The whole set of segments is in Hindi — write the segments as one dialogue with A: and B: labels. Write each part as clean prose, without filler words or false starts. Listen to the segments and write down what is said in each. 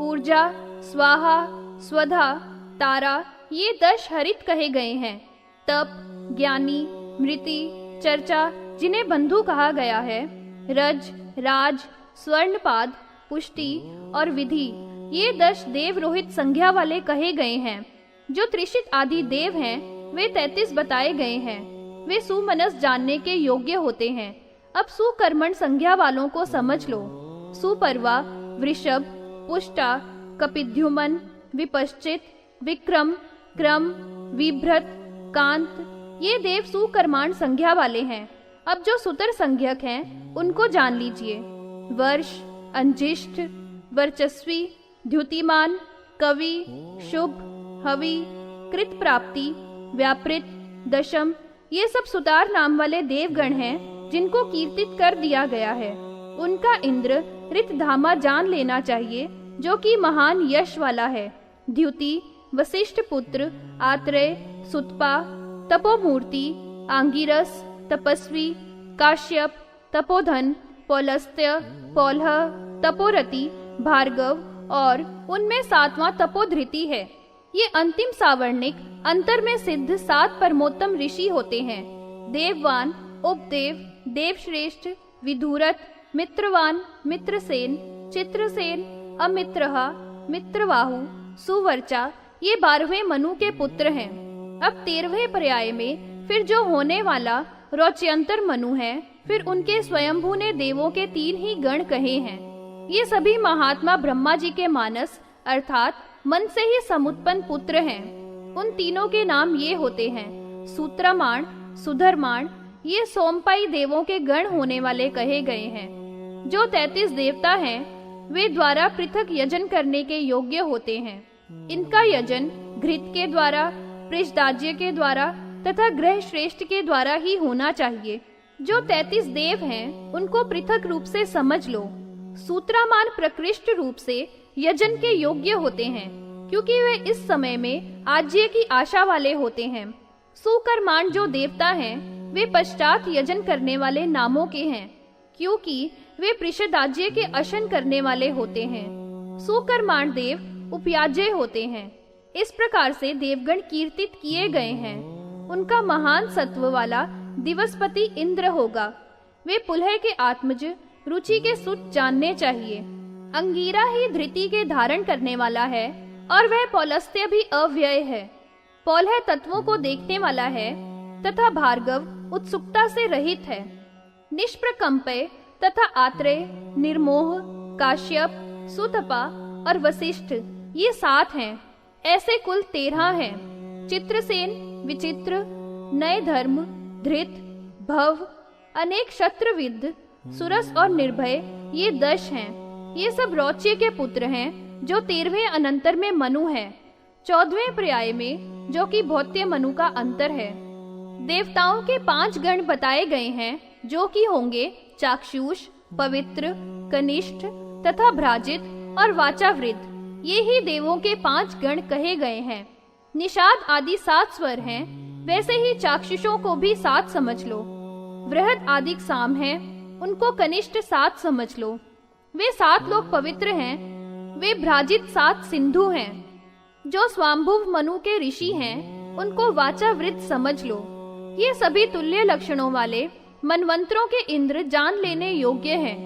A: ऊर्जा, स्वाहा, स्वधा, तारा, ये 10 हरित कहे गए हैं। तप, ज्ञानी, मृति, चर्चा, जिन्हें बंधु कहा गया है, रज, राज, स्वर्णपाद, पुष्टि और विधि, ये 10 देवरोहित संज्ञा वाले कहे गए हैं। जो त्रिशित आदि देव हैं, वे 33 बताए गए हैं। वे सुमनस जानने के योग्य होते हैं। अब सुकर्मण संज्ञा वालों को समझ लो। सुपर्वा, वृषभ, पुष्टा, कपिद्युमन, विपश्चित, विक्रम, क्रम, विभ्रत, कांत, ये देव सुकर्माण संज्ञा वाले हैं। अब जो सुतर संज्ञक हैं, उनको जान लीजिए। वर्ष, अंजिष्ठ, वर्चस्वी, द्युतिमान, कवि, शुभ, हवि, कृत प्राप्ति, व्यापृत, दशम, ये सब सुतार नाम वाले देवगण हैं, जिनको कीर्तित कर दिया गया है। उनका इंद्र ऋतधामा जान लेना चाहिए, जो कि महान यश वाला है। द्युति, वशिष्ठ पुत्र, आत्रेय, सुतपा, तपोमूर्ति, आंगिरस, तपस्वी, काश्यप, तपोधन, पौलस्त्य, पौलह, तपोरति, भार्गव और उनमें 7वां तपोधृति है। ये अंतिम सावर्णिक अंतर में सिद्ध 7 परमोत्तम ऋषि होते हैं। देववान, उपदेव, देवश्रेष्ठ, विधुरथ, मित्रवान, मित्रसेन, चित्रसेन, अमित्रहा, मित्रवाहु, सुवर्चा, ये 12वें मनु के पुत्र हैं। अब 13वें पर्याय में फिर जो होने वाला रोच्यंतर मनु है, फिर उनके स्वयंभू ने देवों के 3 ही गण कहे हैं। ये सभी महात्मा ब्रह्मा जी के मानस अर्थात मन से ही समुत्पन्न पुत्र हैं। उन तीनों के नाम ये होते हैं, सूत्रमाण, सुधर्माण, ये सोमपाई देवों के गण होने वाले कहे गए हैं। जो 33 देवता हैं, वे द्वारा पृथक यजन करने के योग्य होते हैं। इनका यजन घृत के द्वारा, पृष्ठदाज्य के द्वारा तथा ग्रह श्रेष्ठ के द्वारा ही होना चाहिए। जो 33 देव हैं, उनको पृथक रूप से समझ लो। सूत्रमान प्रकृष्ट रूप से यजन के योग्य होते हैं, क्योंकि वे इस समय में आज्य की आशा वाले होते हैं। सुकर्माण जो देवता हैं, वे पश्चात यजन करने वाले नामों के हैं, क्योंकि वे पृषदाज्य के अशन करने वाले होते हैं। सुकर्माण देव उपयाज्य होते हैं। इस प्रकार से देवगण कीर्तित किए गए हैं। उनका महान सत्व वाला दिवसपति इंद्र होगा। वे पुलह के आत्मज, रुचि के सुत जानने चाहिए। अंगीरा ही धृति के धारण करने वाला है और वह पौलस्त्य भी अव्यय है। पौलह तत्वों को देखने वाला है तथा भार्गव उत्सुकता से रहित है। निष्प्रकंपय तथा आत्रेय, निर्मोह, काश्यप, सुतपा और वशिष्ठ, ये 7 हैं। ऐसे कुल 13 हैं। चित्रसेन, विचित्र, नए धर्म, धृत, भव, अनेक शत्रविद, सुरस और निर्भय, ये 10 हैं। ये सब रौच्य के पुत्र हैं, जो 13वें अनंतर में मनु है। 14वें पर्याय में, जो कि भौत्य मनु का अंतर है। देवताओं के 5 गण बताए गए हैं, जो कि होंगे चाक्षुष, पवित्र, कनिष्ठ तथा भ्राजित और वाचावृत। ये ही देवों के 5 गण कहे गए हैं। निषाद आदि 7 स्वर हैं, वैसे ही चाक्षुषों को भी 7 समझ लो। वृहद आदि साम हैं, उनको कनिष्ठ 7 समझ लो। वे 7 लोग पवित्र हैं। वे भ्राजित 7 सिंधु हैं। जो स्वाम्भुव मनु के ऋषि हैं, उनको वाचावृत समझ लो। ये सभी तुल्य लक्षणों वाले मनवंतरों के इंद्र जान लेने योग्य हैं।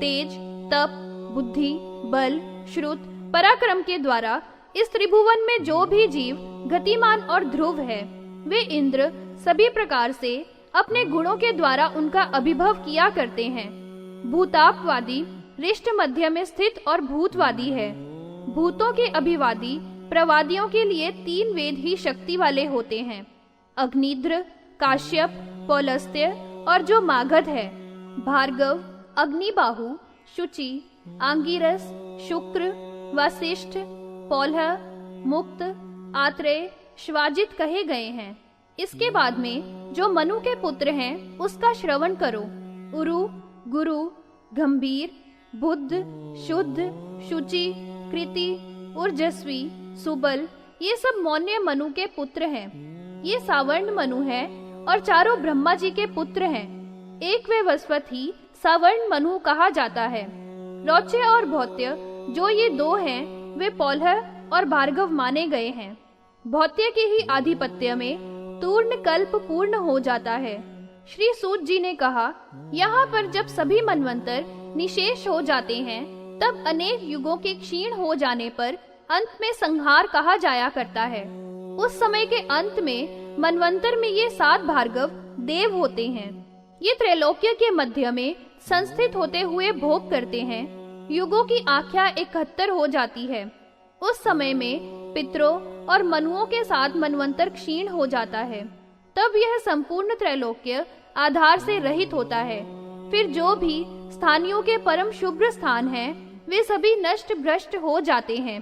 A: तेज, तप, बुद्धि, बल, श्रुत, पराक्रम के द्वारा इस त्रिभुवन में जो भी जीव गतिमान और ध्रुव है, वे इंद्र सभी प्रकार से अपने गुणों के द्वारा उनका अभिभव किया करते हैं। भूतापवादी रिष्ट मध्य में स्थित और भूतवादी है। भूतों के अभिवादी प्रवादियों के लिए 3 वेद ही शक्ति वाले होते हैं, अग्निध्र, काश्यप, पौलस्त्य और जो मागध है। भार्गव, अग्निबाहु, शुचि, आंगिरस, शुक्र, वशिष्ठ, पौलह, मुक्त, आत्रेय, श्वाजित कहे गए हैं। इसके बाद में जो मनु के पुत्र हैं, उसका श्रवण करो। उरु, गुरु, गंभीर, बुद्ध, शुद्ध, शुचि, कृति, ऊर्जस्वी, सुबल, ये सब मौन्य मनु के पुत्र हैं। ये सावर्ण मनु है और चारों ब्रह्मा जी के पुत्र हैं। एक वे वस्वत ही सावर्ण मनु कहा जाता है। रौच्य और भौत्य जो ये 2 हैं, वे पौलह और भार्गव माने गए हैं। भौत्य के ही आधिपत्य में तूर्ण कल्प पूर्ण हो जाता है। श्री सूत जी ने कहा, यहाँ पर जब सभी मनवंतर निशेष हो जाते हैं, तब अनेक युगों के क्षीण हो जाने पर अंत में संहार कहा जाया करता है। उस समय के अंत में मनवंतर में ये 7 भार्गव देव होते हैं। ये त्रैलोक्य के मध्य में संस्थित होते हुए भोग करते हैं। युगों की आख्या 71 हो जाती है। उस समय में पितरों और मनुओं के साथ मनवंतर क्षीण हो जाता है। तब यह संपूर्ण त्रैलोक्य आधार से रहित होता है। फिर जो भी स्थानियों के परम शुभ्र स्थान हैं, वे सभी नष्ट भ्रष्ट हो जाते हैं।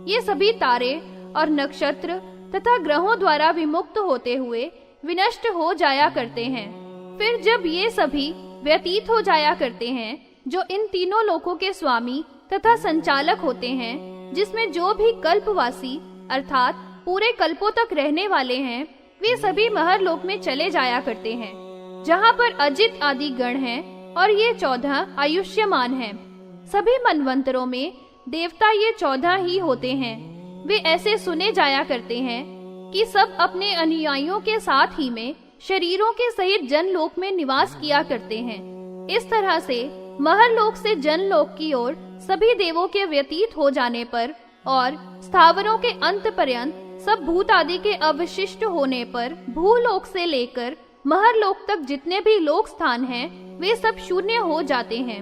A: ये सभी तारे और नक्षत्र तथा ग्रहों द्वारा विमुक्त होते हुए विनष्ट हो जाया करते हैं। फिर जब ये सभी व्यतीत हो जाया करते हैं, जो इन तीनों लोकों के स्वामी तथा संचालक होते हैं, जिसमें जो भी कल्पवासी अर्थात पूरे कल्पों तक रहने वाले हैं, वे सभी महर लोक में चले जाया करते हैं, जहाँ पर अजित आदि गण हैं और ये 14 आयुष्यमान हैं। सभी मनवंतरों में देवता ये 14 ही होते हैं। वे ऐसे सुने जाया करते हैं कि सब अपने अनुयायियों के साथ ही में शरीरों के सहित जनलोक में निवास किया करते हैं। इस तरह से महरलोक से जनलोक की ओर सभी देवों के व्यतीत हो जाने पर और स्थावरों के अंत पर्यंत सब भूत आदि के अवशिष्ट होने पर भूलोक से लेकर महरलोक तक जितने भी लोक स्थान हैं, वे सब शून्य हो जाते हैं।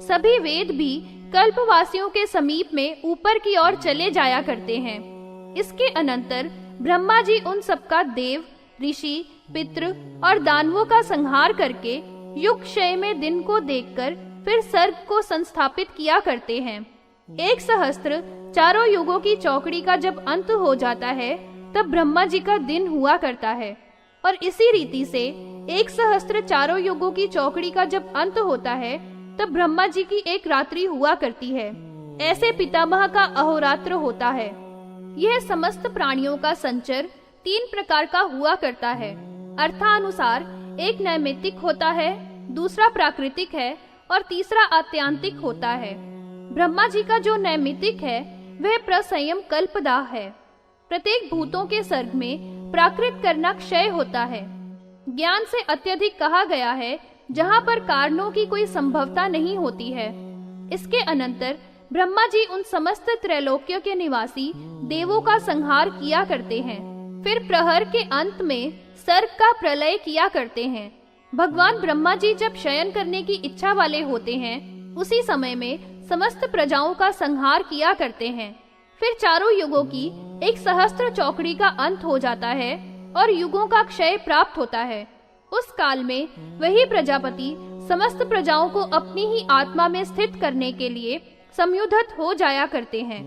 A: सभी वेद भी कल्पवासियों के समीप में ऊपर की ओर चले जाया करते हैं। इसके अनंतर ब्रह्मा जी उन सबका देव, ऋषि, पितृ और दानवों का संहार करके युग क्षय में दिन को देखकर फिर सर्ग को संस्थापित किया करते हैं। 1 सहस्त्र चारों युगों की चौकड़ी का जब अंत हो जाता है, तब ब्रह्मा जी का दिन हुआ करता है। और इसी रीति से 1 सहस्त्र चारों युगों की चौकड़ी का जब अंत होता है, तब ब्रह्मा जी की एक रात्रि हुआ करती है। ऐसे पितामह का अहोरात्र होता है। यह समस्त प्राणियों का संचर 3 प्रकार का हुआ करता है। अर्थानुसार एक नैमित्तिक होता है, दूसरा प्राकृतिक है और तीसरा आत्यांतिक होता है। ब्रह्मा जी का जो नैमित्तिक है वह प्रसंयम कल्पदाह है। प्रत्येक भूतों के सर्ग में प्राकृत करना क्षय होता है। ज्ञान से अत्यधिक कहा गया है, जहाँ पर कारणों की कोई संभवता नहीं होती है। इसके अनंतर ब्रह्मा जी उन समस्त त्रैलोक्य के निवासी देवों का संहार किया करते हैं। फिर प्रहर के अंत में सर्ग का प्रलय किया करते हैं। भगवान ब्रह्मा जी जब शयन करने की इच्छा वाले होते हैं, उसी समय में समस्त प्रजाओं का संहार किया करते हैं। फिर चारों युगों की 1 सहस्त्र चौकड़ी का अंत हो जाता है और युगों का क्षय प्राप्त होता है। उस काल में वही प्रजापति समस्त प्रजाओं को अपनी ही आत्मा में स्थित करने के लिए संयुद्धत हो जाया करते हैं।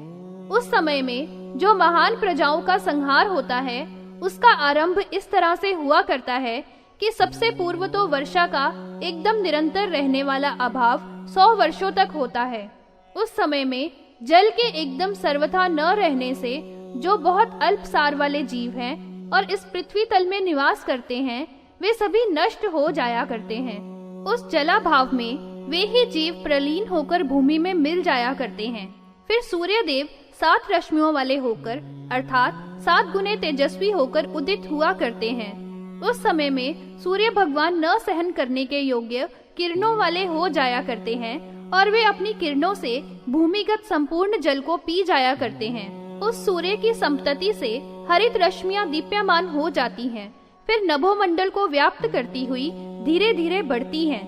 A: उस समय में जो महान प्रजाओं का संहार होता है, उसका आरंभ इस तरह से हुआ करता है कि सबसे पूर्व तो वर्षा का एकदम निरंतर रहने वाला अभाव 100 वर्षों तक होता है। उस समय में जल के एकदम सर्वथा न रहने से जो बहुत अल्प सार वाले जीव हैं और इस पृथ्वी तल में निवास करते हैं, वे सभी नष्ट हो जाया करते हैं। उस जलाभाव में वे ही जीव प्रलीन होकर भूमि में मिल जाया करते हैं। फिर सूर्य देव 7 रश्मियों वाले होकर अर्थात 7 गुने तेजस्वी होकर उदित हुआ करते हैं। उस समय में सूर्य भगवान न सहन करने के योग्य किरणों वाले हो जाया करते हैं और वे अपनी किरणों से भूमिगत संपूर्ण जल को पी जाया करते हैं। उस सूर्य की संतति से हरित रश्मियां दीप्यमान हो जाती हैं, फिर नभोमंडल को व्याप्त करती हुई धीरे धीरे बढ़ती हैं।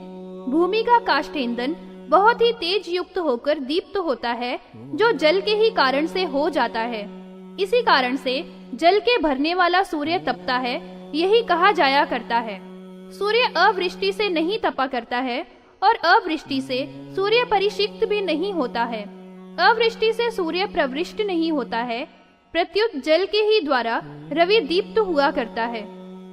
A: भूमि का काष्ठेंदन बहुत ही तेज युक्त होकर दीप्त होता है, जो जल के ही कारण से हो जाता है। इसी कारण से जल के भरने वाला सूर्य तपता है, यही कहा जाया करता है। सूर्य अवृष्टि से नहीं तपा करता है और अवृष्टि से सूर्य परिषिक्त भी नहीं होता है। अवृष्टि से सूर्य प्रवृष्ट नहीं होता है, प्रत्युत जल के ही द्वारा रवि दीप्त हुआ करता है।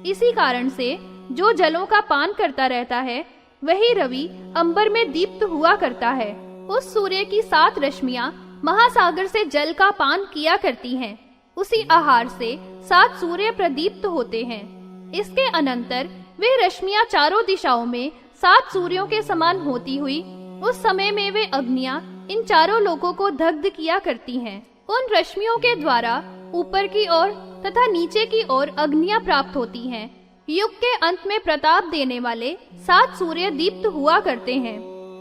A: इसी कारण से जो जलों का पान करता रहता है, वही रवि अंबर में दीप्त हुआ करता है। उस सूर्य की 7 रश्मियां महासागर से जल का पान किया करती हैं। उसी आहार से 7 सूर्य प्रदीप्त होते हैं। इसके अनंतर वे रश्मियां चारों दिशाओं में 7 सूर्यों के समान होती हुई उस समय में वे अग्नियां इन चारों लोकों को दग्ध किया करती हैं। उन रश्मियों के द्वारा ऊपर की ओर तथा नीचे की ओर अग्नियां प्राप्त होती हैं। युग के अंत में प्रताप देने वाले 7 सूर्य दीप्त हुआ करते हैं।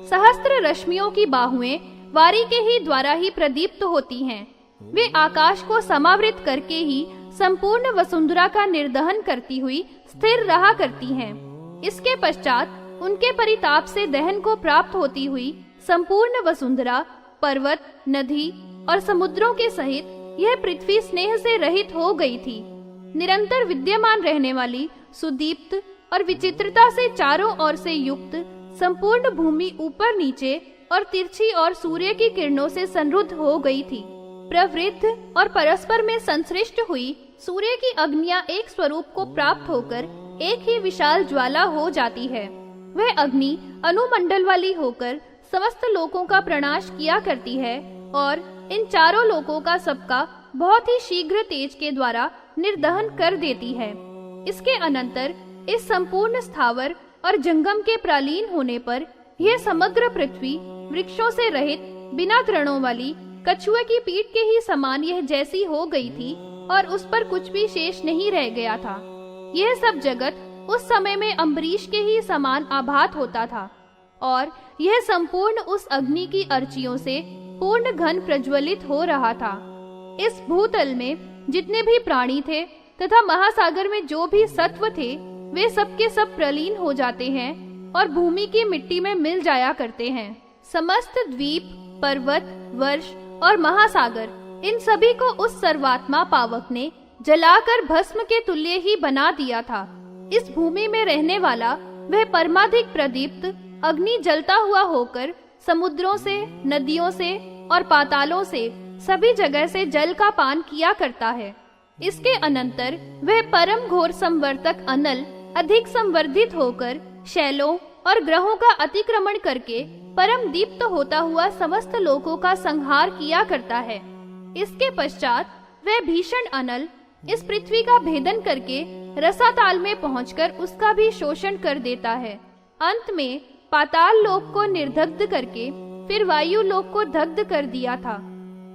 A: सहस्त्र रश्मियों की बाहुएं वारी के ही द्वारा ही प्रदीप्त होती हैं। वे आकाश को समावृत करके ही संपूर्ण वसुंधरा का निर्दहन करती हुई स्थिर रहा करती हैं। इसके पश्चात उनके परिताप से दहन को प्राप्त होती हुई संपूर्ण वसुंधरा पर्वत, नदी और समुद्रों के सहित यह पृथ्वी स्नेह से रहित हो गई थी। निरंतर विद्यमान रहने वाली सुदीप्त और विचित्रता से चारों ओर से युक्त संपूर्ण भूमि ऊपर नीचे और तिरछी और सूर्य की किरणों से संरुद्ध हो गई थी। प्रवृद्ध और परस्पर में संश्लिष्ट हुई सूर्य की अग्नियां एक स्वरूप को प्राप्त होकर एक ही विशाल ज्वाला हो जाती है। वह अग्नि अनुमंडल वाली होकर समस्त लोकों का प्रनाश किया करती है और इन चारों लोकों का सबका बहुत ही शीघ्र तेज के द्वारा निर्दहन कर देती है। इसके अनंतर इस संपूर्ण स्थावर और जंगम के प्रालीन होने पर यह समग्र पृथ्वी वृक्षों से रहित, बिना तृणों वाली, कछुए की पीठ के ही समान यह जैसी हो गई थी और उस पर कुछ भी शेष नहीं रह गया था। यह सब जगत उस समय में अम्बरीश के ही समान आभात होता था और यह संपूर्ण उस अग्नि की अर्चियों से पूर्ण घन प्रज्वलित हो रहा था। इस भूतल में जितने भी प्राणी थे तथा महासागर में जो भी सत्व थे, वे सब के सब प्रलीन हो जाते हैं और भूमि की मिट्टी में मिल जाया करते हैं। समस्त द्वीप, पर्वत, वर्ष और महासागर, इन सभी को उस सर्वात्मा पावक ने जलाकर भस्म के तुल्य ही बना दिया था। इस भूमि में रहने वाला वह परमाधिक प्रदीप्त अग्नि जलता हुआ होकर समुद्रों से, नदियों से और पातालों से सभी जगह से जल का पान किया करता है। इसके अनंतर वह परम घोर संवर्तक अनल अधिक संवर्धित होकर शैलों और ग्रहों का अतिक्रमण करके परम दीप्त होता हुआ समस्त लोकों का संहार किया करता है। इसके पश्चात वह भीषण अनल इस पृथ्वी का भेदन करके रसाताल में पहुंचकर उसका भी शोषण कर देता है। अंत में पाताल लोक को निर्दग्ध करके फिर वायु लोक को दग्ध कर दिया था।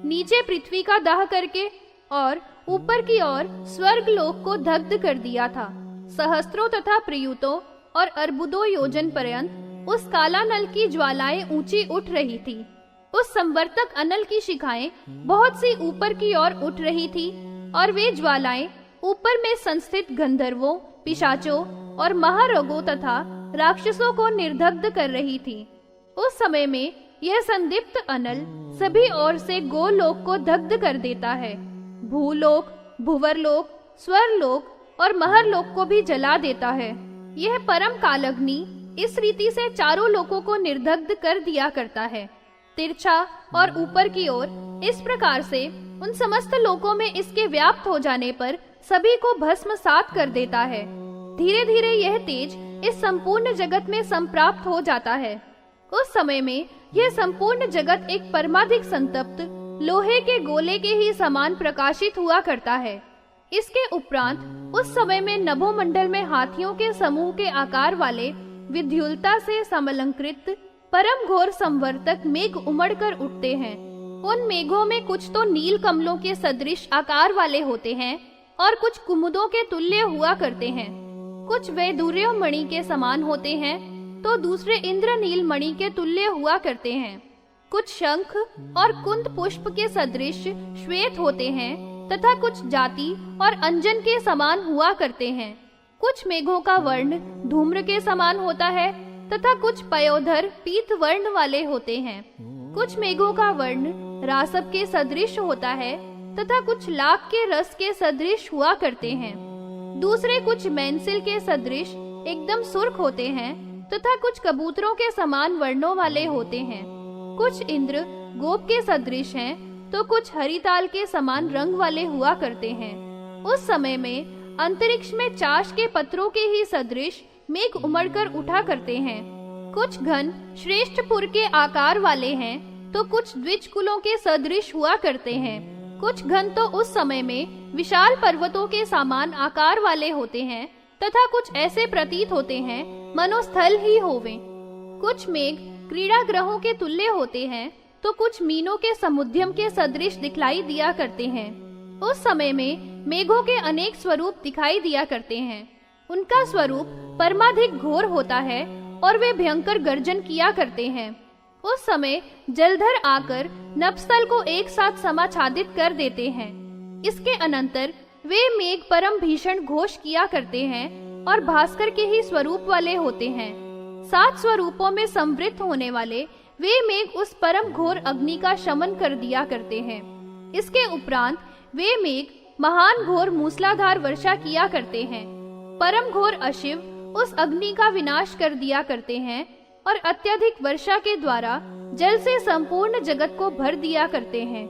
A: नीचे पृथ्वी का दाह करके और ऊपर की ओर स्वर्ग लोक को दग्ध कर दिया था। सहस्त्रों तथा प्रयुतों और अर्बुदों योजन पर्यंत उस काला नल की ज्वालाएं ऊंची उठ रही थी। उस संवर्तक अनल की शिखाएं बहुत सी ऊपर की ओर उठ रही थी और वे ज्वालाएं ऊपर में संस्थित गंधर्वों, पिशाचों और महारोगों तथा राक्षसों को निर्दग्ध कर रही थी। उस समय में यह संदीप्त अनल सभी ओर से गोलोक को दग्ध कर देता है। भूलोक, भुवरलोक, स्वरलोक और महरलोक को भी जला देता है। यह परम कालग्नि इस रीति से चारों लोकों को निर्दग्ध कर दिया करता है। तिरछा और ऊपर की ओर इस प्रकार से उन समस्त लोकों में इसके व्याप्त हो जाने पर सभी को भस्मसात कर देता है। धीरे धीरे यह तेज इस संपूर्ण जगत में संप्राप्त हो जाता है। उस समय में यह संपूर्ण जगत एक परमाधिक संतप्त लोहे के गोले के ही समान प्रकाशित हुआ करता है। इसके उपरांत उस समय में नभोमंडल में हाथियों के समूह के आकार वाले विद्युलता से समलंकृत परम घोर संवर्तक मेघ उमड़कर उठते हैं। उन मेघों में कुछ तो नील कमलों के सदृश आकार वाले होते हैं और कुछ कुमुदों के तुल्य हुआ करते हैं। कुछ वैदूर्य मणि के समान होते हैं तो दूसरे इंद्रनील मणि के तुल्य हुआ करते हैं। कुछ शंख और कुंद पुष्प के सदृश श्वेत होते हैं तथा कुछ जाति और अंजन के समान हुआ करते हैं। कुछ मेघों का वर्ण धूम्र के समान होता है तथा कुछ पयोधर पीत वर्ण वाले होते हैं। कुछ मेघों का वर्ण रासप के सदृश होता है तथा कुछ लाख के रस के सदृश हुआ करते हैं। दूसरे कुछ मैंसिल के सदृश एकदम सुर्ख होते हैं तथा कुछ कबूतरों के समान वर्णों वाले होते हैं। कुछ इंद्र गोप के सदृश हैं तो कुछ हरिताल के समान रंग वाले हुआ करते हैं। उस समय में अंतरिक्ष में चाश के पत्रों के ही सदृश मेघ उमड़कर उठा करते हैं। कुछ घन श्रेष्ठपुर के आकार वाले हैं तो कुछ द्विज कुलों के सदृश हुआ करते हैं। कुछ घन तो उस समय में विशाल पर्वतों के समान आकार वाले होते हैं तथा कुछ ऐसे प्रतीत होते हैं मनो स्थल ही होवे। कुछ मेघ क्रीड़ा ग्रहों के तुल्य होते हैं तो कुछ मीनों के समुद्यम के सदृश दिखलाई दिया करते हैं। उस समय में मेघों के अनेक स्वरूप दिखाई दिया करते हैं। उनका स्वरूप परमाधिक घोर होता है और वे भयंकर गर्जन किया करते हैं। उस समय जलधर आकर नभस्थल को एक साथ समाच्छादित कर देते हैं। इसके अनंतर वे मेघ परम भीषण घोष किया करते हैं और भास्कर के ही स्वरूप वाले होते हैं। 7 स्वरूपों में संवृत होने वाले वे मेघ उस परम घोर अग्नि का शमन कर दिया करते हैं। इसके उपरांत वे मेघ महान घोर मूसलाधार वर्षा किया करते हैं। परम घोर अशिव उस अग्नि का विनाश कर दिया करते हैं और अत्यधिक वर्षा के द्वारा जल से संपूर्ण जगत को भर दिया करते हैं।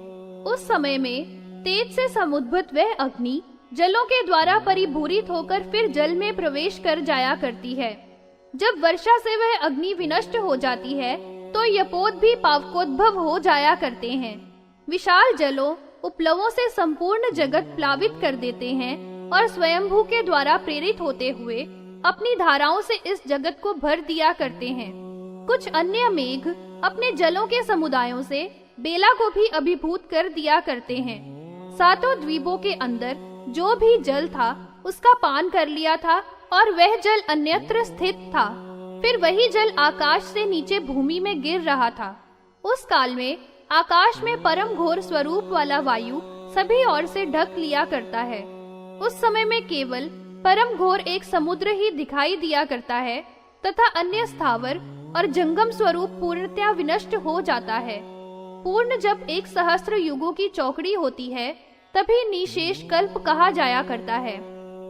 A: उस समय में तेज से समुद्भूत वह अग्नि जलों के द्वारा परिभूरित होकर फिर जल में प्रवेश कर जाया करती है। जब वर्षा से वह अग्नि विनष्ट हो जाती है तो यपोत भी पावकोद्भव हो जाया करते हैं। विशाल जलों उपलवों से संपूर्ण जगत प्लावित कर देते हैं और स्वयंभू के द्वारा प्रेरित होते हुए अपनी धाराओं से इस जगत को भर दिया करते हैं। कुछ अन्य मेघ अपने जलों के समुदायों से बेला को भी अभिभूत कर दिया करते हैं। 7 द्वीपों के अंदर जो भी जल था उसका पान कर लिया था और वह जल अन्यत्र स्थित था। फिर वही जल आकाश से नीचे भूमि में गिर रहा था। उस काल में आकाश में परम घोर स्वरूप वाला वायु सभी ओर से ढक लिया करता है। उस समय में केवल परम घोर एक समुद्र ही दिखाई दिया करता है तथा अन्य स्थावर और जंगम स्वरूप पूर्णतया विनष्ट हो जाता है। पूर्ण जब 1 सहस्त्र युगों की चौकड़ी होती है तभी निशेष कल्प कहा जाया करता है।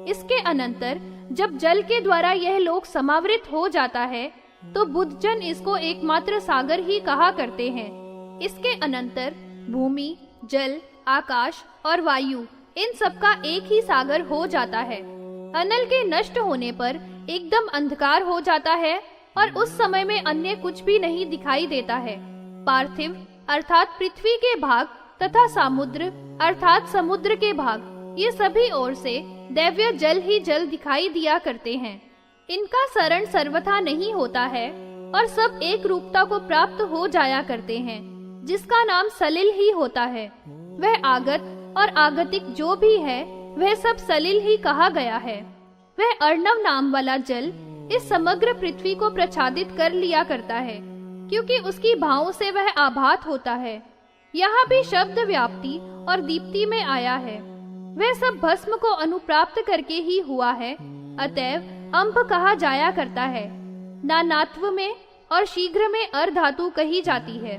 A: इसके अनंतर जब जल के द्वारा यह लोक समावृत हो जाता है तो बुद्धजन इसको एकमात्र सागर ही कहा करते हैं। इसके अनंतर भूमि, जल, आकाश और वायु इन सब का एक ही सागर हो जाता है। अनल के नष्ट होने पर एकदम अंधकार हो जाता है और उस समय में अन्य कुछ भी नहीं दिखाई देता है। पार्थिव अर्थात पृथ्वी के भाग तथा समुद्र अर्थात समुद्र के भाग ये सभी ओर से दैव्य जल ही जल दिखाई दिया करते हैं। इनका शरण सर्वथा नहीं होता है और सब एक रूपता को प्राप्त हो जाया करते हैं, जिसका नाम सलिल ही होता है। वह आगत और आगतिक जो भी है वह सब सलिल ही कहा गया है। वह अर्णव नाम वाला जल इस समग्र पृथ्वी को प्रच्छादित कर लिया करता है, क्योंकि उसकी भावों से वह आभात होता है। यहाँ भी शब्द व्याप्ति और दीप्ति में आया है। वह सब भस्म को अनुप्राप्त करके ही हुआ है, अतएव अंब कहा जाया करता है। नानात्व में और शीघ्र में अर्धातु कही जाती है।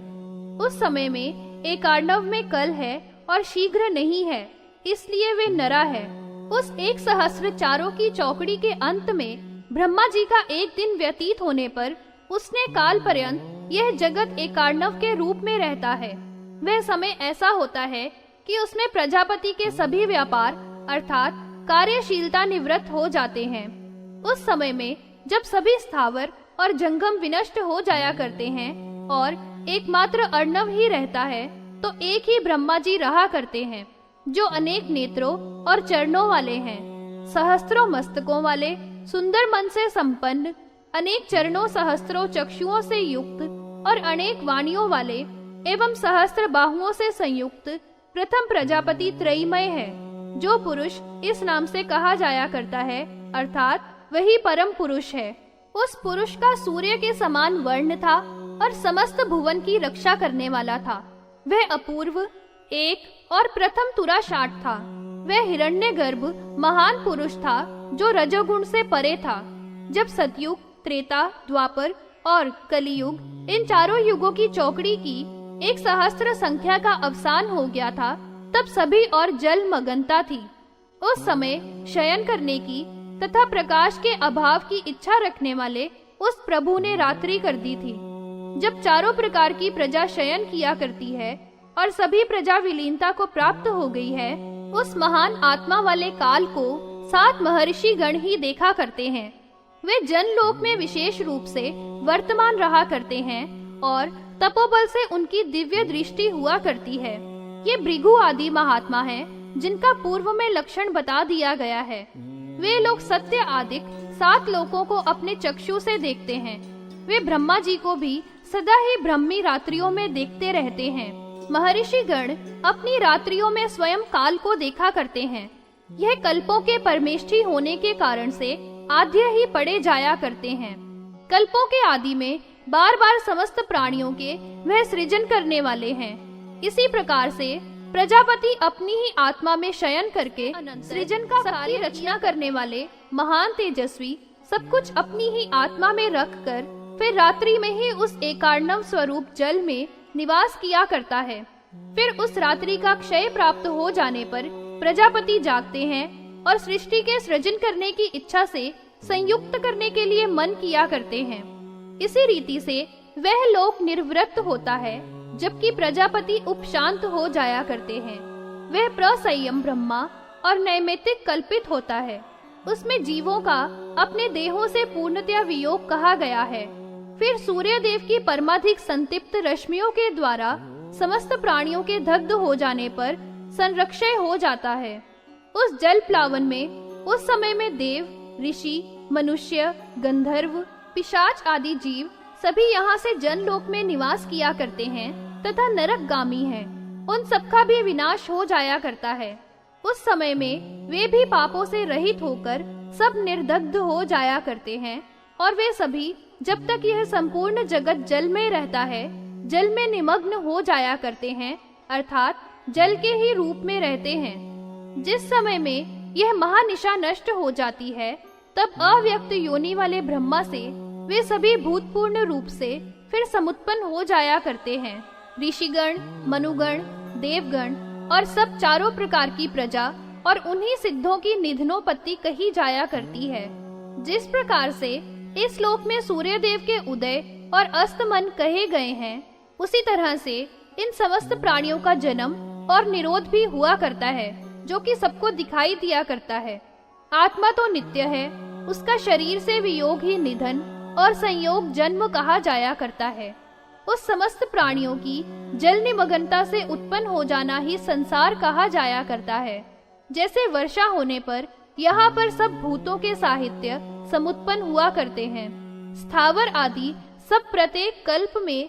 A: उस समय में एक अर्णव में कल है और शीघ्र नहीं है, इसलिए वे नरा है। उस 1 सहस्त्र चारों की चौकड़ी के अंत में ब्रह्मा जी का एक दिन व्यतीत होने पर उसने काल पर्यंत यह जगत एकार्णव के रूप में रहता है। वह समय ऐसा होता है कि उसमें प्रजापति के सभी व्यापार अर्थात कार्यशीलता निवृत्त हो जाते हैं। उस समय में जब सभी स्थावर और जंगम विनष्ट हो जाया करते हैं और एकमात्र अर्णव ही रहता है, तो एक ही ब्रह्मा जी रहा करते हैं, जो अनेक नेत्रों और चरणों वाले हैं, सहस्त्रों मस्तकों वाले, सुंदर मन से संपन्न, अनेक चरणों सहस्त्रों चक्षुओं से युक्त और अनेक वाणियों वाले एवं सहस्त्र बाहुओं से संयुक्त प्रथम प्रजापति त्रयीमय है। जो पुरुष इस नाम से कहा जाया करता है, अर्थात वही परम पुरुष है। उस पुरुष का सूर्य के समान वर्ण था और समस्त भुवन की रक्षा करने वाला था। वह अपूर्व, एक और प्रथम तुराशाट था। वह हिरण्यगर्भ महान पुरुष था जो रजोगुण से परे था। जब सतयुग, त्रेता, द्वापर और कलियुग इन चारों युगों की चौकड़ी की 1 सहस्त्र संख्या का अवसान हो गया था, तब सभी और जल मगनता थी। उस समय शयन करने की तथा प्रकाश के अभाव की इच्छा रखने वाले उस प्रभु ने रात्रि कर दी थी। जब चारों प्रकार की प्रजा शयन किया करती है और सभी प्रजा विलीनता को प्राप्त हो गई है, उस महान आत्मा वाले काल को 7 महर्षि गण ही देखा करते हैं। वे जनलोक में विशेष रूप से वर्तमान रहा करते हैं और तपोबल से उनकी दिव्य दृष्टि हुआ करती है। ये भृगु आदि महात्मा हैं, जिनका पूर्व में लक्षण बता दिया गया है। वे लोग सत्य आदिक 7 लोकों को अपने चक्षु से देखते हैं। वे ब्रह्मा जी को भी सदा ही ब्रह्मी रात्रियों में देखते रहते हैं। महर्षि गण अपनी रात्रियों में स्वयं काल को देखा करते हैं। यह कल्पों के परमेष्ठी होने के कारण से आद्य ही पड़े जाया करते हैं। कल्पों के आदि में बार बार समस्त प्राणियों के वह सृजन करने वाले हैं। इसी प्रकार से प्रजापति अपनी ही आत्मा में शयन करके सृजन का कार्य रचना करने वाले महान तेजस्वी सब कुछ अपनी ही आत्मा में रखकर फिर रात्रि में ही उस एकार्णव स्वरूप जल में निवास किया करता है। फिर उस रात्रि का क्षय प्राप्त हो जाने पर प्रजापति जागते हैं और सृष्टि के सृजन करने की इच्छा से संयुक्त करने के लिए मन किया करते हैं। इसी रीति से वह लोक निर्वृत्त होता है, जबकि प्रजापति उपशांत हो जाया करते हैं। वह प्रसंयम ब्रह्मा और नैमित्तिक कल्पित होता है। उसमें जीवों का अपने देहों से पूर्णतया वियोग कहा गया है। फिर सूर्य देव की परमाधिक संतृप्त रश्मियों के द्वारा समस्त प्राणियों के दग्ध हो जाने पर संरक्षय हो जाता है। उस जल प्लावन में उस समय में देव, ऋषि, मनुष्य, गंधर्व, पिशाच आदि जीव सभी यहाँ से जनलोक में निवास किया करते हैं तथा नरकगामी हैं। उन सबका भी विनाश हो जाया करता है। उस समय में वे भी पापों से रहित होकर सब निर्दग्ध हो जाया करते हैं और वे सभी जब तक यह संपूर्ण जगत जल में रहता है जल में निमग्न हो जाया करते हैं, अर्थात जल के ही रूप में रहते हैं। जिस समय में यह महानिशा नष्ट हो जाती है तब अव्यक्त योनि वाले ब्रह्मा से वे सभी भूतपूर्ण रूप से फिर समुत्पन्न हो जाया करते हैं। ऋषिगण, मनुगण, देवगण और सब चारों प्रकार की प्रजा और उन्हीं सिद्धों की निधनोपत्ति कही जाया करती है। जिस प्रकार से इस लोक में सूर्य देव के उदय और अस्तमन कहे गए हैं, उसी तरह से इन समस्त प्राणियों का जन्म और निरोध भी हुआ करता है, जो कि सबको दिखाई दिया करता है। आत्मा तो नित्य है, उसका शरीर से वियोग ही निधन और संयोग जन्म कहा जाया करता है। उस समस्त प्राणियों की जल निमग्नता से उत्पन्न हो जाना ही संसार कहा जाया करता है। जैसे वर्षा होने पर यहाँ पर सब भूतों के साहित्य समुत्पन्न हुआ करते हैं। स्थावर आदि सब प्रत्येक कल्प में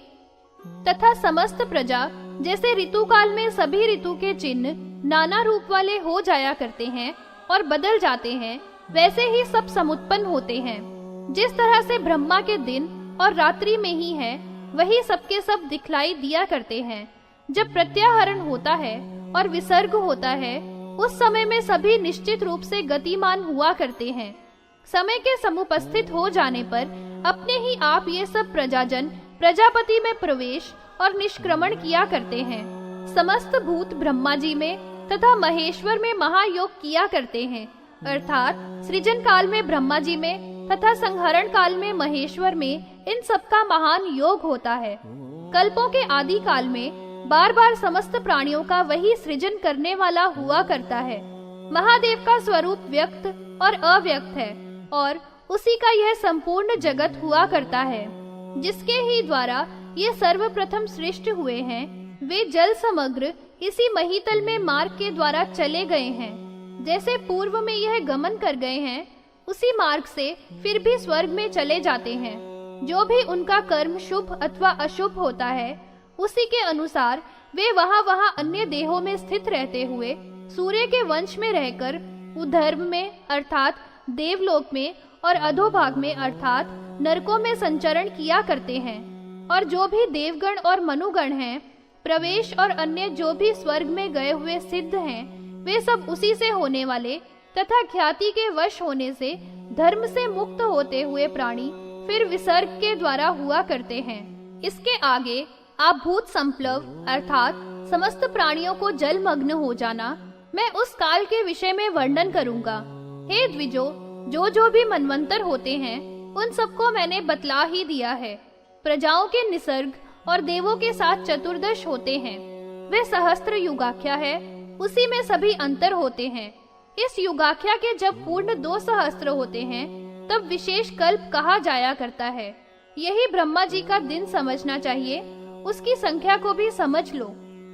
A: तथा समस्त प्रजा जैसे ऋतु काल में सभी ऋतु के चिन्ह नाना रूप वाले हो जाया करते हैं और बदल जाते हैं, वैसे ही सब समुत्पन्न होते हैं। जिस तरह से ब्रह्मा के दिन और रात्रि में ही है, वही सबके सब दिखलाई दिया करते हैं। जब प्रत्याहरण होता है और विसर्ग होता है, उस समय में सभी निश्चित रूप से गतिमान हुआ करते हैं। समय के समुपस्थित हो जाने पर अपने ही आप ये सब प्रजाजन प्रजापति में प्रवेश और निष्क्रमण किया करते हैं। समस्त भूत ब्रह्मा जी में तथा महेश्वर में महायोग किया करते हैं, अर्थात सृजन काल में ब्रह्मा जी में तथा संहरण काल में महेश्वर में इन सबका महान योग होता है। कल्पों के आदि काल में बार बार समस्त प्राणियों का वही सृजन करने वाला हुआ करता है। महादेव का स्वरूप व्यक्त और अव्यक्त है और उसी का यह संपूर्ण जगत हुआ करता है। जिसके ही द्वारा ये सर्वप्रथम सृष्ट हुए हैं, वे जल समग्र इसी महीतल में मार्ग के द्वारा चले गए हैं। जैसे पूर्व में यह गमन कर गए हैं, उसी मार्ग से फिर भी स्वर्ग में चले जाते हैं। जो भी उनका कर्म शुभ अथवा अशुभ होता है, उसी के अनुसार वे वहाँ अन्य देहों में स्थित रहते हुए सूर्य के वंश में रहकर उधर्व में अर्थात देवलोक में और अधोभाग में अर्थात नरकों में संचरण किया करते हैं। और जो भी देवगण और मनुगण हैं, प्रवेश और अन्य जो भी स्वर्ग में गए हुए सिद्ध हैं, वे सब उसी से होने वाले तथा ख्याति के वश होने से धर्म से मुक्त होते हुए प्राणी फिर विसर्ग के द्वारा हुआ करते हैं। इसके आगे आप भूत संप्लव अर्थात समस्त प्राणियों को जलमग्न हो जाना, मैं उस काल के विषय में वर्णन करूंगा। हे द्विजो, जो भी मनवंतर होते हैं, उन सबको मैंने बतला ही दिया है। प्रजाओं के निसर्ग और देवों के साथ चतुर्दश होते हैं। वे सहस्त्र युगाख्या है, उसी में सभी अंतर होते हैं। इस युगाख्या के जब पूर्ण 2 सहस्त्र होते हैं, तब विशेष कल्प कहा जाया करता है। यही ब्रह्मा जी का दिन समझना चाहिए, उसकी संख्या को भी समझ लो।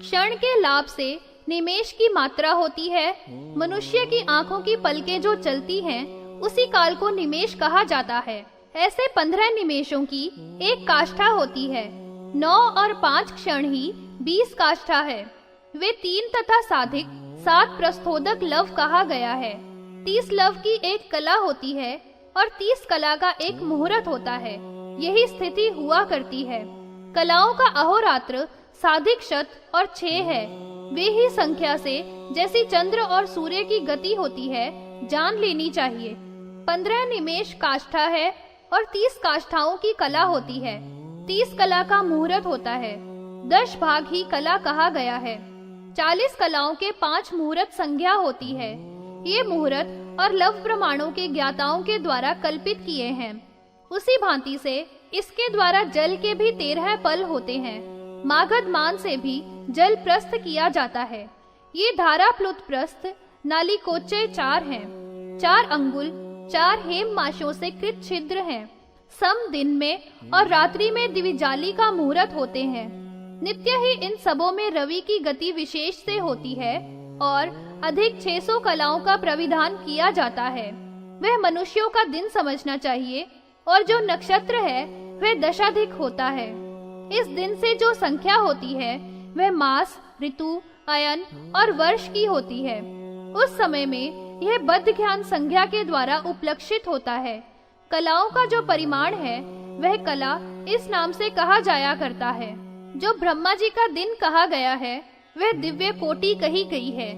A: क्षण के लाभ से निमेष की मात्रा होती है। मनुष्य की आंखों की पलकें जो चलती हैं, उसी काल को निमेष कहा जाता है। ऐसे 15 निमेषों की एक काष्ठा होती है। 9 और 5 क्षण ही 20 काष्ठा है। वे 3 तथा साधिक 7 प्रस्थोदक लव कहा गया है। 30 लव की एक कला होती है और 30 कला का एक मुहूर्त होता है। यही स्थिति हुआ करती है। कलाओं का अहोरात्र साधिक शत और 6 है। वे ही संख्या से जैसी चंद्र और सूर्य की गति होती है जान लेनी चाहिए। 15 निमेष काष्ठा है और 30 काष्ठाओं की कला होती है। 30 कला का मुहूर्त होता है। 10 भाग ही कला कहा गया है। 40 कलाओं के 5 मुहूर्त संज्ञा होती है। ये मुहूर्त और लव प्रमाणों के ज्ञाताओं के द्वारा कल्पित किए हैं। उसी भांति से इसके द्वारा जल के भी 13 पल होते हैं। मागध मान से भी जल प्रस्थ किया जाता है। ये धारा प्लुत प्रस्थ नालिकोच्चय 4 हैं। 4 अंगुल 4 हेम माशों से कृत छिद्र हैं। सम दिन में और रात्रि में द्विजाली का मुहूर्त होते हैं। नित्य ही इन सबों में रवि की गति विशेष से होती है और अधिक 600 कलाओं का प्रविधान किया जाता है। वह मनुष्यों का दिन समझना चाहिए और जो नक्षत्र है वह दशाधिक होता है। इस दिन से जो संख्या होती है वह मास, ऋतु, अयन और वर्ष की होती है। उस समय में यह बद्ध ज्ञान संज्ञा के द्वारा उपलक्षित होता है। कलाओं का जो परिमाण है वह कला इस नाम से कहा जाया करता है। जो ब्रह्मा जी का दिन कहा गया है वह दिव्य कोटि कही गई है।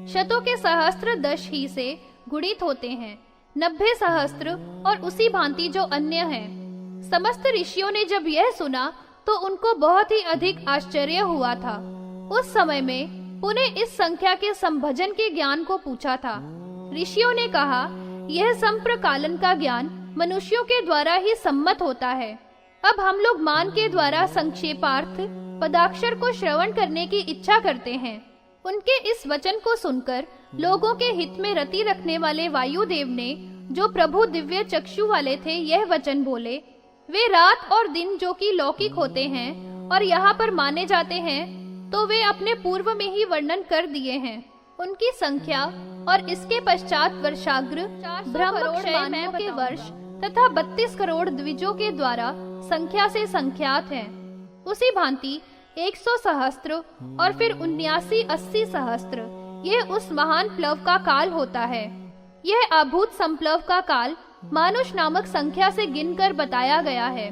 A: शतों के सहस्त्र 10 ही से गुणित होते हैं। 90 सहस्त्र और उसी भांति जो अन्य हैं। समस्त ऋषियों ने जब यह सुना तो उनको बहुत ही अधिक आश्चर्य हुआ था। उस समय में पुनः इस संख्या के संभजन के ज्ञान को पूछा था। ऋषियों ने कहा, यह संप्रकालन का ज्ञान मनुष्यों के द्वारा ही सम्मत होता है। अब हम लोग मान के द्वारा संक्षेपार्थ पदाक्षर को श्रवण करने की इच्छा करते हैं। उनके इस वचन को सुनकर लोगों के हित में रति रखने वाले वायुदेव ने, जो प्रभु दिव्य चक्षु वाले थे, यह वचन बोले। वे रात और दिन जो कि लौकिक होते हैं और यहाँ पर माने जाते हैं, तो वे अपने पूर्व में ही वर्णन कर दिए हैं। उनकी संख्या और इसके पश्चात वर्षाग्र, ब्रह्मक्षय के वर्ष तथा 32 करोड़ द्विजों के द्वारा संख्या से संख्यात हैं। उसी भांति 100 सहस्त्र और फिर 79-80 सहस्त्र, यह उस महान प्लव का काल होता है। यह अभूत संप्लव का काल मानुष नामक संख्या से गिनकर बताया गया है,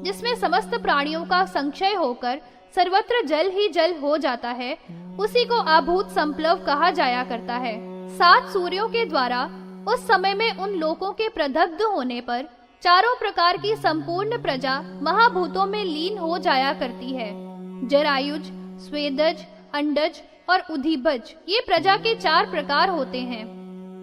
A: जिसमें समस्त प्राणियों का संक्षय होकर सर्वत्र जल ही जल हो जाता है। उसी को अभूत संप्लव कहा जाया करता है। 7 सूर्यों के द्वारा उस समय में उन लोकों के प्रदग्ध होने पर चारों प्रकार की संपूर्ण प्रजा महाभूतों में लीन हो जाया करती है। जरायुज, स्वेदज, अंडज और उधिबज, ये प्रजा के 4 प्रकार होते हैं।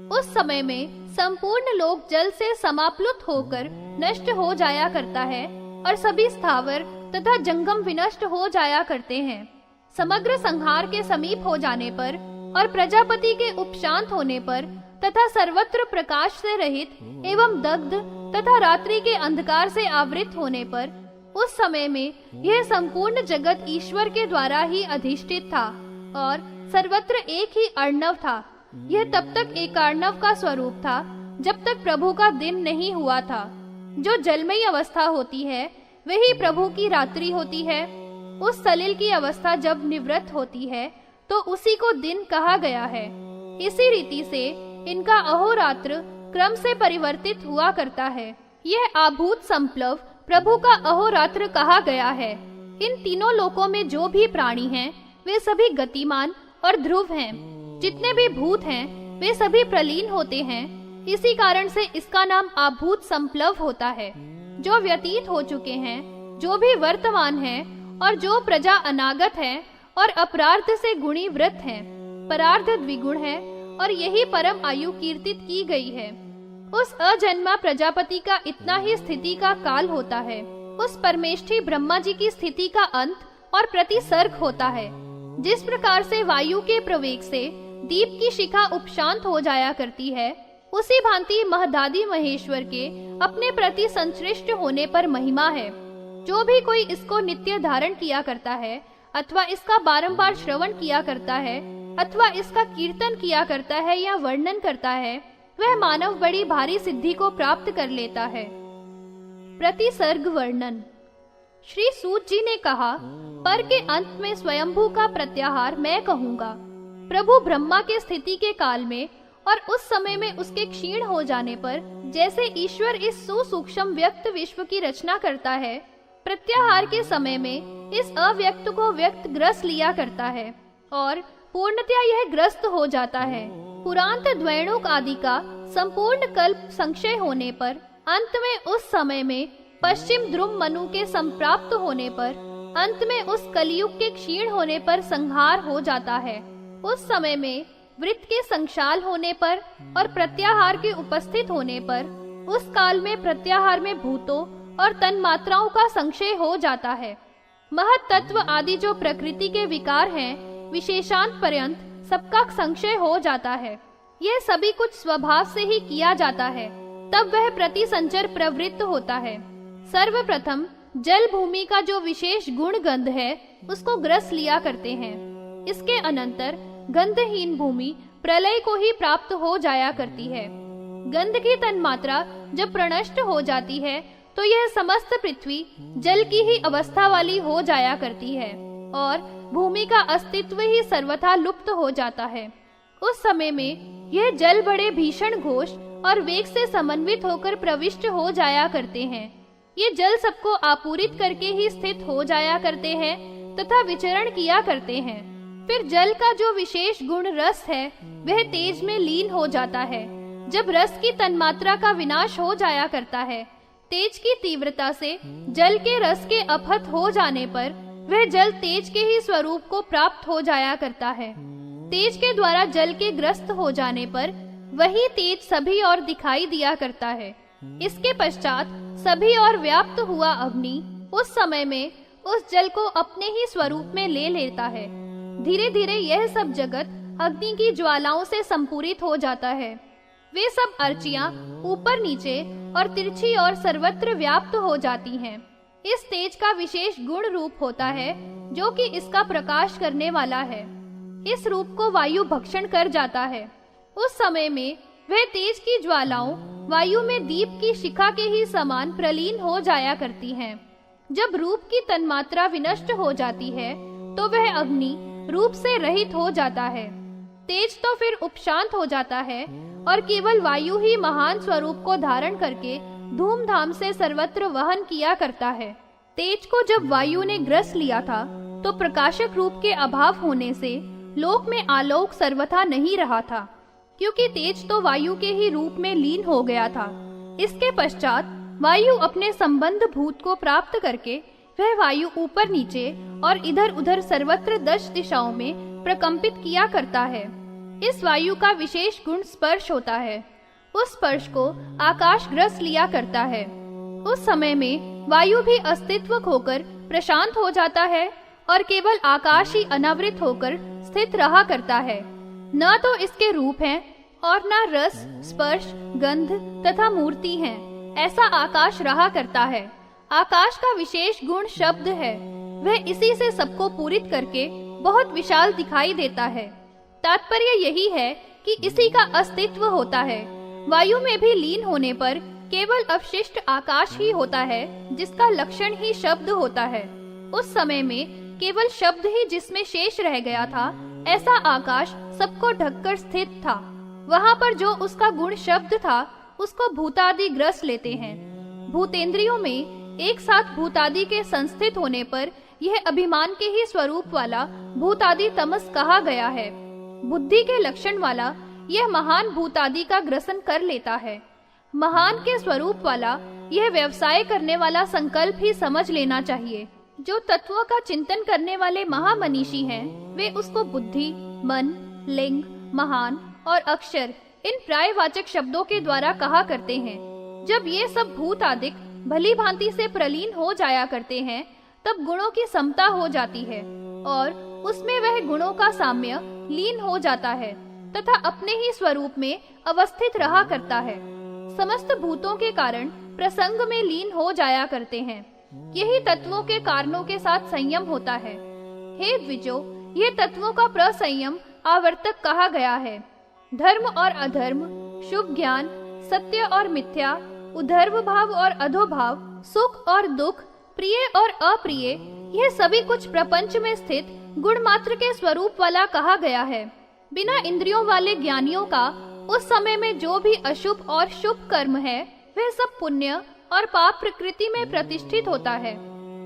A: उस समय में संपूर्ण लोक जल से समाप्लुत होकर नष्ट हो जाया करता है और सभी स्थावर तथा जंगम विनष्ट हो जाया करते हैं। समग्र संहार के समीप हो जाने पर और प्रजापति के उपशांत होने पर तथा सर्वत्र प्रकाश से रहित एवं दग्ध तथा रात्रि के अंधकार से आवृत होने पर उस समय में यह संपूर्ण जगत ईश्वर के द्वारा ही अधिष्ठित था और सर्वत्र एक ही अर्णव था। यह तब तक एक अर्णव का स्वरूप था जब तक प्रभु का दिन नहीं हुआ था। जो जलमयी अवस्था होती है वही प्रभु की रात्रि होती है। उस सलिल की अवस्था जब निवृत्त होती है तो उसी को दिन कहा गया है। इसी रीति से इनका अहोरात्र क्रम से परिवर्तित हुआ करता है। यह अभूत संप्लव प्रभु का अहोरात्र कहा गया है। इन तीनों लोकों में जो भी प्राणी हैं, वे सभी गतिमान और ध्रुव हैं। जितने भी भूत हैं वे सभी प्रलीन होते हैं। इसी कारण से इसका नाम अभूत संप्लव होता है। जो व्यतीत हो चुके हैं, जो भी वर्तमान हैं और जो प्रजा अनागत है और अपरार्ध से गुणीवृत हैं, परार्ध द्विगुण है और यही परम आयु कीर्तित की गई है। उस अजन्मा प्रजापति का इतना ही स्थिति का काल होता है। उस परमेष्ठी ब्रह्मा जी की स्थिति का अंत और प्रतिसर्ग होता है। जिस प्रकार से वायु के प्रवेग से दीप की शिखा उपशांत हो जाया करती है, उसी भांति महदादि महेश्वर के अपने प्रति संश्लिष्ट होने पर महिमा है। जो भी कोई इसको नित्य धारण किया करता है अथवा इसका बारंबार श्रवण किया करता है अथवा इसका कीर्तन किया करता है या वर्णन करता है, वह मानव बड़ी भारी सिद्धि को प्राप्त कर लेता है। प्रतिसर्ग वर्णन। श्री सूत जी ने कहा, पर के अंत में स्वयंभू का प्रत्याहार मैं कहूँगा। प्रभु ब्रह्मा के स्थिति के काल में और उस समय में उसके क्षीण हो जाने पर जैसे ईश्वर इस सुसूक्ष्म व्यक्त विश्व की रचना करता है, प्रत्याहार के समय में इस अव्यक्त को व्यक्त ग्रस्त लिया करता है और पूर्णतया यह ग्रस्त हो जाता है। पुरांत द्वैणुक आदि का संपूर्ण कल्प संक्षय होने पर अंत में उस समय में पश्चिम ध्रुव मनु के संप्राप्त होने पर अंत में उस कलियुग के क्षीण होने पर संहार हो जाता है। उस समय में वृत्त के संक्षाल होने पर और प्रत्याहार के उपस्थित होने पर उस काल में प्रत्याहार में भूतों और तन्मात्राओं का संक्षय हो जाता है। महत तत्व आदि जो प्रकृति के विकार हैं, विशेषांत पर्यंत सबका संक्षय हो जाता है। यह सभी कुछ स्वभाव से ही किया जाता है, तब वह प्रतिसंचर प्रवृत्त होता है। सर्वप्रथम जल भूमि का जो विशेष गुण गंध है उसको ग्रस लिया करते हैं। इसके अनंतर गंधहीन भूमि प्रलय को ही प्राप्त हो जाया करती है। गंध की तन्मात्रा जब प्रनष्ट हो जाती है तो यह समस्त पृथ्वी जल की ही अवस्था वाली हो जाया करती है और भूमि का अस्तित्व ही सर्वथा लुप्त हो जाता है। उस समय में यह जल बड़े भीषण घोष और वेग से समन्वित होकर प्रविष्ट हो जाया करते हैं। ये जल सबको आपूरित करके ही स्थित हो जाया करते हैं तथा विचरण किया करते हैं। फिर जल का जो विशेष गुण रस है वह तेज में लीन हो जाता है। जब रस की तन्मात्रा का विनाश हो जाया करता है, तेज की तीव्रता से जल के रस के अपहत हो जाने पर वह जल तेज के ही स्वरूप को प्राप्त हो जाया करता है। तेज के द्वारा जल के ग्रस्त हो जाने पर वही तेज सभी और दिखाई दिया करता है। इसके पश्चात सभी और व्याप्त हुआ अग्नि उस समय में उस जल को अपने ही स्वरूप में ले लेता है। धीरे धीरे यह सब जगत अग्नि की ज्वालाओं से संपूरित हो जाता है। वे सब अर्चियां ऊपर नीचे और तिरछी और सर्वत्र व्याप्त हो जाती हैं। इस तेज का विशेष गुण रूप होता है जो कि इसका प्रकाश करने वाला है। इस रूप को वायु भक्षण कर जाता है। उस समय में वह तेज की ज्वालाओं वायु में दीप की शिखा के ही समान प्रलीन हो जाया करती हैं। जब रूप की तन्मात्रा विनष्ट हो जाती है तो वह अग्नि रूप से रहित हो जाता है। तेज तो फिर उपशांत हो जाता है और केवल वायु ही महान स्वरूप को धारण करके धूमधाम से सर्वत्र वहन किया करता है। तेज को जब वायु ने ग्रस लिया था तो प्रकाशक रूप के अभाव होने से लोक में आलोक सर्वथा नहीं रहा था, क्योंकि तेज तो वायु के ही रूप में लीन हो गया था। इसके पश्चात वायु अपने संबंध भूत को प्राप्त करके वह वायु ऊपर नीचे और इधर उधर सर्वत्र 10 दिशाओं में प्रकंपित किया करता है। इस वायु का विशेष गुण स्पर्श होता है। उस स्पर्श को आकाश ग्रस लिया करता है। उस समय में वायु भी अस्तित्व खोकर प्रशांत हो जाता है और केवल आकाश ही अनावृत होकर स्थित रहा करता है। न तो इसके रूप हैं और न रस, स्पर्श, गंध तथा मूर्ति हैं। ऐसा आकाश रहा करता है। आकाश का विशेष गुण शब्द है। वह इसी से सबको पूरित करके बहुत विशाल दिखाई देता है। तात्पर्य यही है कि इसी का अस्तित्व होता है। वायु में भी लीन होने पर केवल अवशिष्ट आकाश ही होता है, जिसका लक्षण ही शब्द होता है। उस समय में केवल शब्द ही जिसमें शेष रह गया था। ऐसा आकाश सबको ढककर स्थित था। वहाँ पर जो उसका गुण शब्द था उसको भूतादि ग्रस लेते हैं। भूतेंद्रियों में एक साथ भूतादि के संस्थित होने पर यह अभिमान के ही स्वरूप वाला भूतादि तमस कहा गया है। बुद्धि के लक्षण वाला यह महान भूतादि का ग्रसन कर लेता है। महान के स्वरूप वाला यह व्यवसाय करने वाला संकल्प ही समझ लेना चाहिए। जो तत्वों का चिंतन करने वाले महामनीषी हैं, वे उसको बुद्धि, मन, लिंग, महान और अक्षर इन प्रायवाचक शब्दों के द्वारा कहा करते हैं। जब ये सब भूत आदिक भली भांति से प्रलीन हो जाया करते हैं, तब गुणों की समता हो जाती है और उसमें वह गुणों का साम्य लीन हो जाता है तथा अपने ही स्वरूप में अवस्थित रहा करता है। समस्त भूतों के कारण प्रसंग में लीन हो जाया करते हैं। यही तत्वों के कारणों के साथ संयम होता है। हे द्विजो, ये तत्वों का प्रसंयम आवर्तक कहा गया है। धर्म और अधर्म, शुभ ज्ञान, सत्य और मिथ्या, उधर्व भाव और अधोभाव, सुख और दुख, प्रिय और अप्रिय, यह सभी कुछ प्रपंच में स्थित गुण मात्र के स्वरूप वाला कहा गया है। बिना इंद्रियों वाले ज्ञानियों का उस समय में जो भी अशुभ और शुभ कर्म है वह सब पुण्य और पाप प्रकृति में प्रतिष्ठित होता है,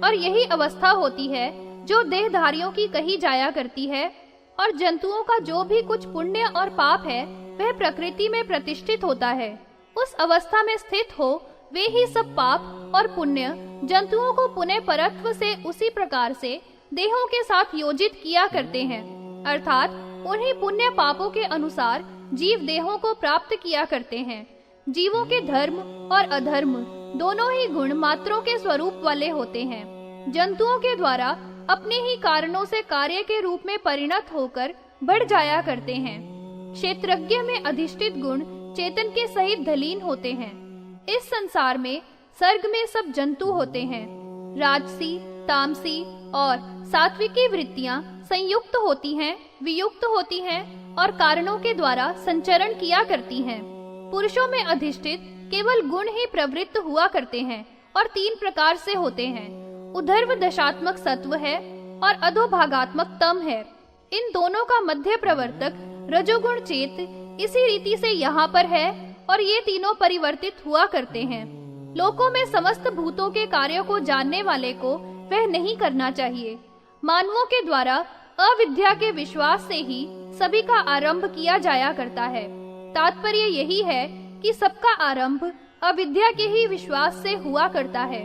A: और यही अवस्था होती है जो देहधारियों की कही जाया करती है। और जंतुओं का जो भी कुछ पुण्य और पाप है वह प्रकृति में प्रतिष्ठित होता है। उस अवस्था में स्थित हो वे ही सब पाप और पुण्य जंतुओं को पुनः परत्व से उसी प्रकार से देहों के साथ योजित किया करते हैं, अर्थात उन्हीं पुण्य पापों के अनुसार जीव देहों को प्राप्त किया करते हैं। जीवों के धर्म और अधर्म दोनों ही गुण मात्रों के स्वरूप वाले होते हैं। जंतुओं के द्वारा अपने ही कारणों से कार्य के रूप में परिणत होकर बढ़ जाया करते हैं। क्षेत्रज्ञ में अधिष्ठित गुण चेतन के सहित धलीन होते हैं। इस संसार में सर्ग में सब जंतु होते हैं। राजसी, तामसी और सात्विकी वृत्तियां संयुक्त होती हैं, वियुक्त होती हैं और कारणों के द्वारा संचरण किया करती हैं। पुरुषों में अधिष्ठित केवल गुण ही प्रवृत्त हुआ करते हैं और 3 प्रकार से होते हैं। उधर्व दशात्मक सत्व है और अधोभागात्मक तम है। इन दोनों का मध्य प्रवर्तक रजोगुण चेत इसी रीति से यहाँ पर है और ये तीनों परिवर्तित हुआ करते हैं। लोकों में समस्त भूतों के कार्यों को जानने वाले को वह नहीं करना चाहिए। मानवों के द्वारा अविद्या के विश्वास से ही सभी का आरंभ किया जाया करता है। तात्पर्य यही है कि सबका आरंभ अविद्या के ही विश्वास से हुआ करता है।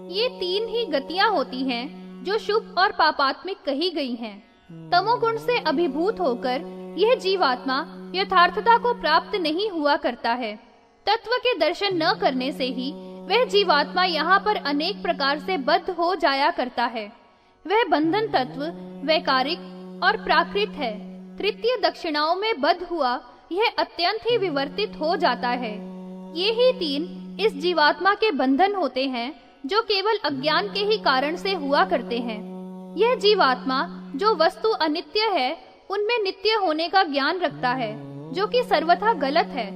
A: ये 3 ही गतियां होती हैं जो शुभ और पापात्मिक कही गई हैं। तमोगुण से अभिभूत होकर यह जीवात्मा यथार्थता को प्राप्त नहीं हुआ करता है। तत्व के दर्शन न करने से ही वह जीवात्मा यहाँ पर अनेक प्रकार से बद्ध हो जाया करता है। वह बंधन तत्व वैकारिक और प्राकृत है। तृतीय दक्षिणाओं में बद्ध हुआ यह अत्यंत ही विवर्तित हो जाता है। ये ही 3 इस जीवात्मा के बंधन होते हैं जो केवल अज्ञान के ही कारण से हुआ करते हैं। यह जीवात्मा जो वस्तु अनित्य है उनमें नित्य होने का ज्ञान रखता है, जो कि सर्वथा गलत है।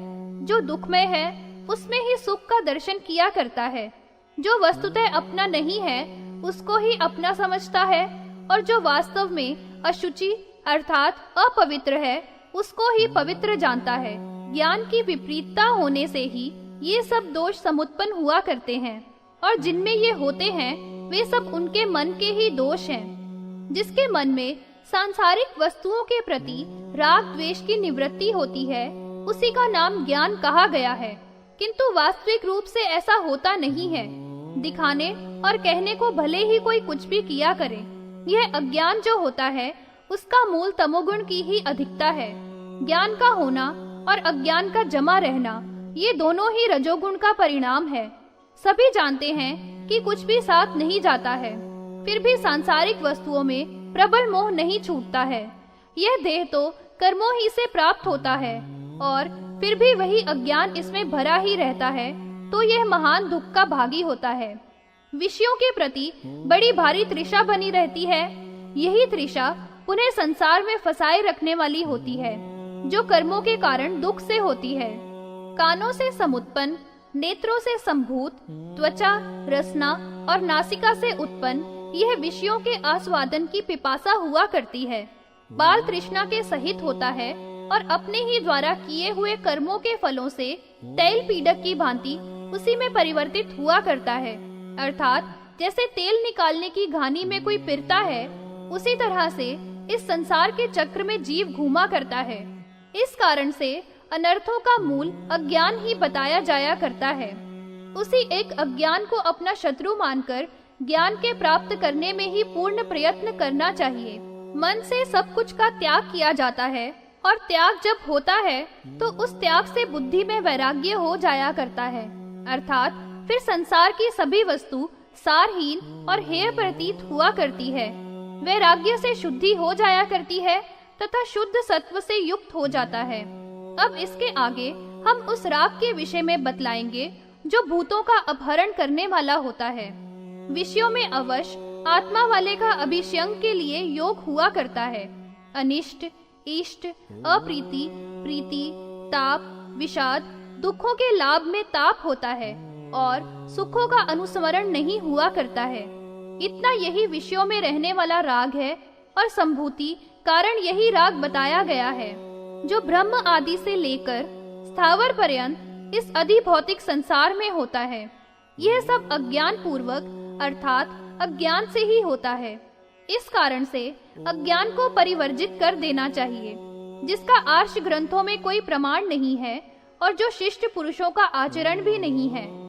A: जो दुखमय है उसमें ही सुख का दर्शन किया करता है। जो वस्तुतः अपना नहीं है उसको ही अपना समझता है, और जो वास्तव में अशुचि अर्थात अपवित्र है उसको ही पवित्र जानता है। ज्ञान की विपरीतता होने से ही ये सब दोष समुत्पन्न हुआ करते हैं, और जिनमें ये होते हैं वे सब उनके मन के ही दोष हैं। जिसके मन में सांसारिक वस्तुओं के प्रति राग द्वेष की निवृत्ति होती है उसी का नाम ज्ञान कहा गया है, किंतु वास्तविक रूप से ऐसा होता नहीं है। दिखाने और कहने को भले ही कोई कुछ भी किया करे, यह अज्ञान जो होता है उसका मूल तमोगुण की ही अधिकता है। ज्ञान का होना और अज्ञान का जमा रहना ये दोनों ही रजोगुण का परिणाम है। सभी जानते हैं कि कुछ भी साथ नहीं जाता है, फिर भी सांसारिक वस्तुओं में प्रबल मोह नहीं छूटता है। यह देह तो कर्मों ही से प्राप्त होता है और फिर भी वही अज्ञान इसमें भरा ही रहता है, तो यह महान दुख का भागी होता है। विषयों के प्रति बड़ी भारी तृषा बनी रहती है। यही तृषा उन्हें संसार में फंसाए रखने वाली होती है, जो कर्मों के कारण दुख से होती है। कानों से समुत्पन्न, नेत्रों से संभूत, त्वचा, रसना और नासिका से उत्पन्न यह विषयों के आस्वादन की पिपासा हुआ करती है। बाल तृष्णा के सहित होता है और अपने ही द्वारा किए हुए कर्मों के फलों से तैल पीडक की भांति उसी में परिवर्तित हुआ करता है। अर्थात जैसे तेल निकालने की घानी में कोई पिरता है, उसी तरह से इस संसार के चक्र में जीव घूमा करता है। इस कारण से अनर्थों का मूल अज्ञान ही बताया जाया करता है। उसी एक अज्ञान को अपना शत्रु मानकर ज्ञान के प्राप्त करने में ही पूर्ण प्रयत्न करना चाहिए। मन से सब कुछ का त्याग किया जाता है, और त्याग जब होता है तो उस त्याग से बुद्धि में वैराग्य हो जाया करता है। अर्थात फिर संसार की सभी वस्तु सारहीन और हेय प्रतीत हुआ करती है। वैराग्य से शुद्धि हो जाया करती है तथा शुद्ध सत्व से युक्त हो जाता है। अब इसके आगे हम उस राग के विषय में बतलाएंगे जो भूतों का अपहरण करने वाला होता है। विषयों में अवश्य आत्मा वाले का अभिषंग के लिए योग हुआ करता है। अनिष्ट, इष्ट, अप्रीति, प्रीति, ताप, विषाद, दुखों के लाभ में ताप होता है। और सुखों का अनुस्मरण नहीं हुआ करता है। इतना यही विषयों में रहने वाला राग है और संभूति कारण यही राग बताया गया है, जो ब्रह्म आदि से लेकर स्थावर पर्यंत इस अधिभौतिक संसार में होता है। यह सब अज्ञान पूर्वक अर्थात अज्ञान से ही होता है। इस कारण से अज्ञान को परिवर्जित कर देना चाहिए, जिसका आर्ष ग्रंथों में कोई प्रमाण नहीं है और जो शिष्ट पुरुषों का आचरण भी नहीं है।